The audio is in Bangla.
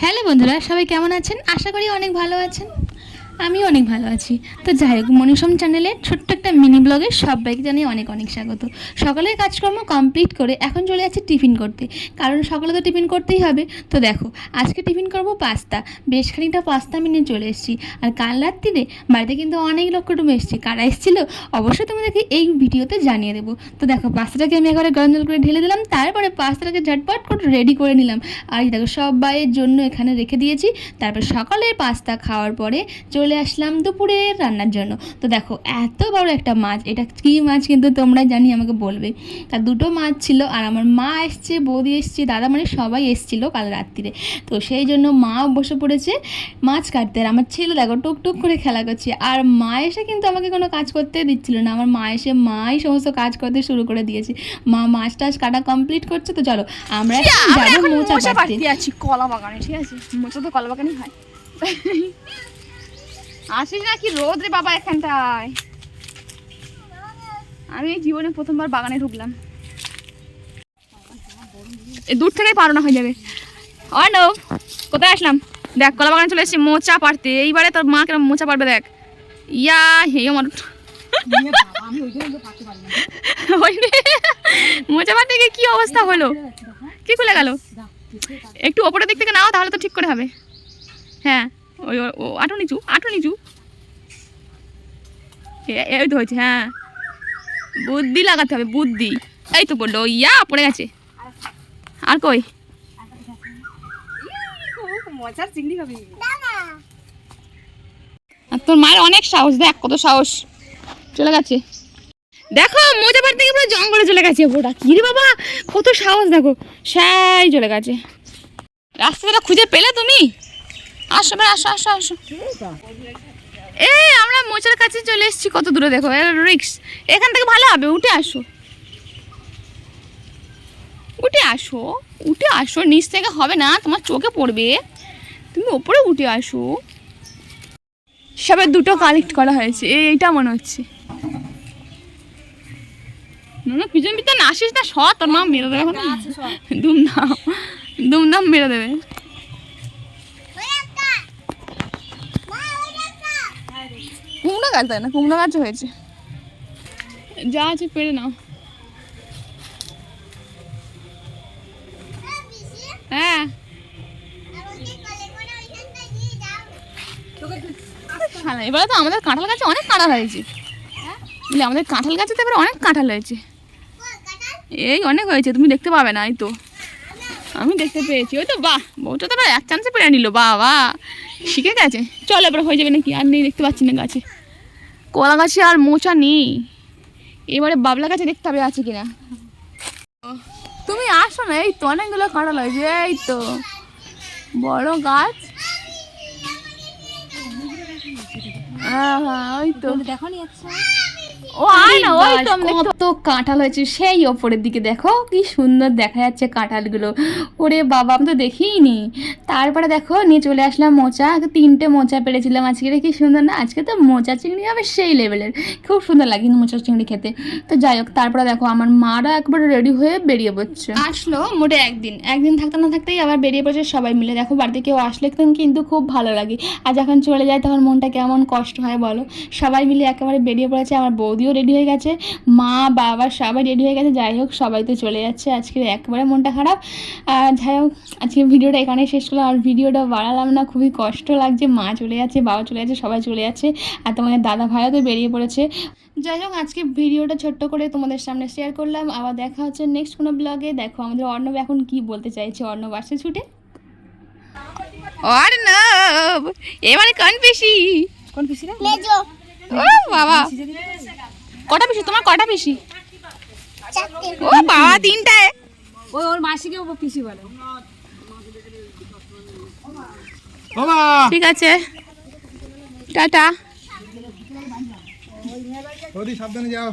হ্যালো বন্ধুরা, সবাই কেমন আছেন? আশা করি অনেক ভালো আছেন। আমিও অনেক ভালো আছি। তো যাই হোক, মনিষম চ্যানেলের ছোট্ট একটা মিনি ব্লগে সবাইকে জানিয়ে অনেক অনেক স্বাগত। সকালের কাজকর্ম কমপ্লিট করে এখন চলে যাচ্ছি টিফিন করতে, কারণ সকালে তো টিফিন করতেই হবে। তো দেখো, আজকে টিফিন করব পাস্তা। বেশ খানিকটা পাস্তা আমি নিয়ে চলে এসেছি। আর কাল রাত্রিরে বাড়িতে কিন্তু অনেক লোক কুটুম এসেছি। কারা এসেছিলো অবশ্যই তোমাদেরকে এই ভিডিওতে জানিয়ে দেবো। তো দেখো, পাস্তাটাকে আমি একবারে গরম জল করে ঢেলে দিলাম, তারপরে পাস্তাটাকে ঝটপট করে রেডি করে নিলাম। আর দেখো, সবাইয়ের জন্য এখানে রেখে দিয়েছি। তারপর সকালের পাস্তা খাওয়ার পরে চলে আসলাম দুপুরের রান্নার জন্য। তো দেখো, এত বড় একটা মাছ, এটা কী মাছ কিন্তু তোমরা জানি আমাকে বলবে। তার দুটো মাছ ছিল, আর আমার মা এসছে, বৌদি এসছে, দাদা, মানে সবাই এসেছিলো কাল রাত্রিরে। তো সেই জন্য মাও বসে পড়েছে মাছ কাটতে। আর আমার ছেলে দেখো টুকটুক করে খেলা করছে। আর মা এসে কিন্তু আমাকে কোনো কাজ করতে দিচ্ছিল না। আমার মা এসে মাই সমস্ত কাজ করতে শুরু করে দিয়েছে। মা মাছ টাছ কাটা কমপ্লিট করছে। তো চলো আমরা যাবো মোচা পাড়তে। আছি কলা বাগানে, ঠিক আছে? মোচা তো কলা বাগানেই হয়। আসিস না কি রোদ রে বাবা এখানটায়। আমি এই জীবনে প্রথমবার বাগানে ঢুকলাম। এই দূর থেকেই পারো হয়ে যাবে। অর্ণব, কোথায় আসলাম? দেখ, কলা বাগানে চলে এসেছি মোচা পাড়তে। এইবারে তোর মা কেন মোচা পারবে দেখ। ইয়া হে আমার মোচা পাড়তে গিয়ে কি অবস্থা হলো? কি খুলে গেল? একটু ওপরের দিক থেকে নাও, তাহলে তো ঠিক করে হবে। হ্যাঁ, ওই আটু নিচু এই তো হয়েছে। হ্যাঁ, বুদ্ধি লাগাতে হবে, বুদ্ধি। এই তো পড়লো, ইয়া পড়ে গেছে। আর কই আর তোর মায়ের অনেক সাহস, দেখ কত সাহস। চলে গেছে দেখো, মোজা পাড়তে গিয়ে পুরো জঙ্গলে চলে গেছে। ওটা কি রে বাবা, কত সাহস দেখো, সেই চলে গেছে। রাস্তাটা খুঁজে পেলে তুমি? আসো আসো আসো আসো। এই আমরা মোচার কাছে চলে এসেছি। কত দূরে দেখো, রিক্স। এখান থেকে ভালো হবে, উঠে আসো উঠে আসো। নিচ থেকে হবে না, তোমার চোখে পড়বে। তুমি ওপরে উঠে আসো। সবে দুটো কালেক্ট করা হয়েছে, এইটা মনে হচ্ছে। না পিছন আসিস না, সব তোর মা মেরে দেবে। এখন দুমদাম মেরে দেবে। কুমড়ো গাছ, তাই না? কুমড়ো গাছ হয়েছে, যা আছে পেরে নাও। হ্যাঁ, এবারে তো আমাদের কাঁঠাল গাছে অনেক কাঁঠাল হয়েছে। আমাদের কাঁঠাল গাছে তো এবার অনেক কাঁঠাল হয়েছে। এই অনেক হয়েছে, তুমি দেখতে পাবে না। এই তো আমি দেখতে পেয়েছি। ওই তো বাহ, বউটা তো এক চান্সে পেরে নিল। বাবা শিখে গেছে। চল এবার হয়ে যাবে নাকি? আর নেই, দেখতে পাচ্ছি না গাছে। কলা গাছে আর মোচা নেই। এবারে বাবলা গাছে দেখতে হবে আছে কিনা। তুমি আসো না, এই তো অনেকগুলো কাঁঠাল হয়েছে। এই তো বড় গাছ। হ্যাঁ হ্যাঁ, ওই তো দেখো নি। আচ্ছা, ও আয় না, ওই তো কত কাঁঠাল হয়েছে সেই ওপরের দিকে। দেখো কি সুন্দর দেখা যাচ্ছে কাঁঠালগুলো। ওরে বাবা, আমি তো দেখিনি। তারপরে দেখো নিয়ে চলে আসলাম মোচা। 3টে মোচা পেরেছিলাম আজকে। কি সুন্দর না? আজকে তো মোচা চিংড়ি হবে সেই লেভেলের, খুব সুন্দর লাগে মোচা চিংড়ি খেতে। তো যাই হোক, তারপরে দেখো আমার মারা একবার রেডি হয়ে বেরিয়ে পড়ছে। আসলো মোটে একদিন থাকতে না থাকতেই আবার বেরিয়ে পড়ছে সবাই মিলে। দেখো, বাড়িতে কেউ আসলে কিন্তু খুব ভালো লাগে। আর যখন চলে যায় তখন মনটা কেমন কষ্ট হয় বলো। সবাই মিলে একেবারে বেরিয়ে পড়েছে। আমার বৌদিও রেডি হয়ে গেছে, মা বাবা সবাই রেডি হয়ে গেছে। যাই হোক, সবাই তো চলে যাচ্ছে। আজকে একবারে মনটা খারাপ। যাই হোক, আজকে ভিডিওটা এখানেই শেষ করলাম। আর ভিডিওটা বাড়ালাম না, খুবই কষ্ট লাগছে। মা চলে যাচ্ছে, বাবা চলে যাচ্ছে, সবাই চলে যাচ্ছে। আর তোমাদের দাদা ভাইও তো বেরিয়ে পড়েছে। যাই হোক, আজকে ভিডিওটা ছোট্ট করে তোমাদের সামনে শেয়ার করলাম। আবার দেখা হচ্ছে নেক্সট কোনো ব্লগে। দেখো আমাদের অর্ণব এখন কি বলতে চাইছে। অর্ণব আসছে ছুটে। অর্ণব এবারে কোন পিসি রে? ও বাবা, কটা পিসি তোমার? কটা পিসি? ও বাবা, 3টায়। ওর মাসিকে ও পিসি বলে। ঠিক আছে, টাটা। সাবধানে যাও।